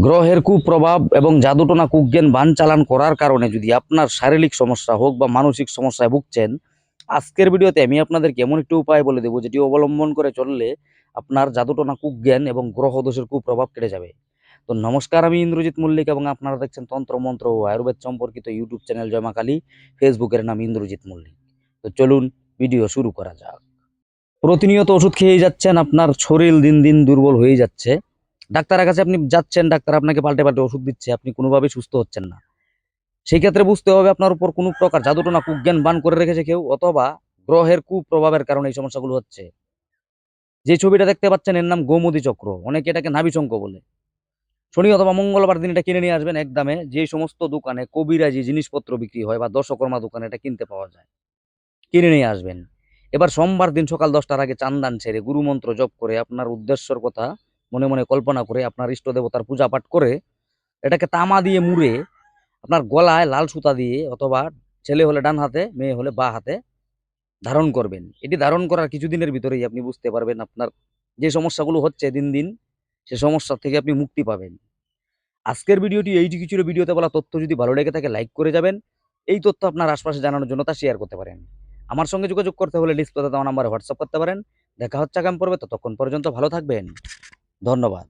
গ্রহের কুপ্রভাব এবং জাদুটোনা কুজ্ঞান বান চালান করার কারণে যদি আপনার শারীরিক সমস্যা হোক বা মানসিক সমস্যায় ভুগছেন, আজকের ভিডিওতে আমি আপনাদেরকে এমন একটি উপায় বলে দেবো যেটি অবলম্বন করে চললে আপনার জাদুটোনা কুজ্ঞান এবং গ্রহ দোষের কুপ্রভাব কেটে যাবে। তো নমস্কার, আমি ইন্দ্রজিৎ মল্লিক এবং আপনারা দেখছেন তন্ত্র মন্ত্র ও আয়ুর্বেদ সম্পর্কিত ইউটিউব চ্যানেল জয় মা কালী। ফেসবুকের নাম ইন্দ্রজিৎ মল্লিক। তো চলুন ভিডিও শুরু করা যাক। প্রতিনিয়ত ওষুধ খেয়ে যাচ্ছেন, আপনার শরীর দিন দিন দুর্বল হয়ে যাচ্ছে। ডাক্তারের কাছে আপনি যাচ্ছেন, ডাক্তার আপনাকে পাল্টে পাল্টে ওষুধ দিচ্ছে, আপনি কোনোভাবেই সুস্থ হচ্ছেন না। সেই ক্ষেত্রে বুঝতে হবে আপনার উপর কোনো প্রকার জাদুটোনা কুজ্ঞান বান করে রেখেছে কেউ, অথবা গ্রহের কুপ্রভাবের কারণে এই সমস্যাগুলো হচ্ছে। যে ছবিটা দেখতে পাচ্ছেন এর নাম গোমতী চক্র, অনেকে এটাকে নাভিশঙ্খ বলে। শনি অথবা মঙ্গলবার দিন এটা কিনে নিয়ে আসবেন একদমে। যে সমস্ত দোকানে কবিরাজি জিনিসপত্র বিক্রি হয় বা দশকর্মা দোকানে এটা কিনতে পাওয়া যায়, কিনে নিয়ে আসবেন। এবার সোমবার দিন সকাল 10টার আগে চান্দান ছেড়ে গুরুমন্ত্র জপ করে আপনার উদ্দেশ্যর কথা মনে মনে কল্পনা করে আপনার ইষ্ট দেবতার পূজা পাঠ করে এটাকে তামা দিয়ে মুড়ে আপনার গলায় লাল সুতা দিয়ে, অথবা ছেলে হলে ডান হাতে, মেয়ে হলে বাঁ হাতে ধারণ করবেন। এটি ধারণ করার কিছুদিনের ভিতরেই আপনি বুঝতে পারবেন আপনার যে সমস্যাগুলো হচ্ছে দিন দিন, সে সমস্যা থেকে আপনি মুক্তি পাবেন। আজকের ভিডিওটি এইটি কিছু ভিডিওতে বলা তথ্য যদি ভালো লেগে থাকে লাইক করে যাবেন। এই তথ্য আপনার আশপাশে জানানোর জন্য তা শেয়ার করতে পারেন। আমার সঙ্গে যোগাযোগ করতে হলে ডিসপ্লেতে দেওয়া নাম্বারে হোয়াটসঅ্যাপ করতে পারেন। দেখা হচ্ছে আগামী পর্বে, ততক্ষণ পর্যন্ত ভালো থাকবেন। ধন্যবাদ।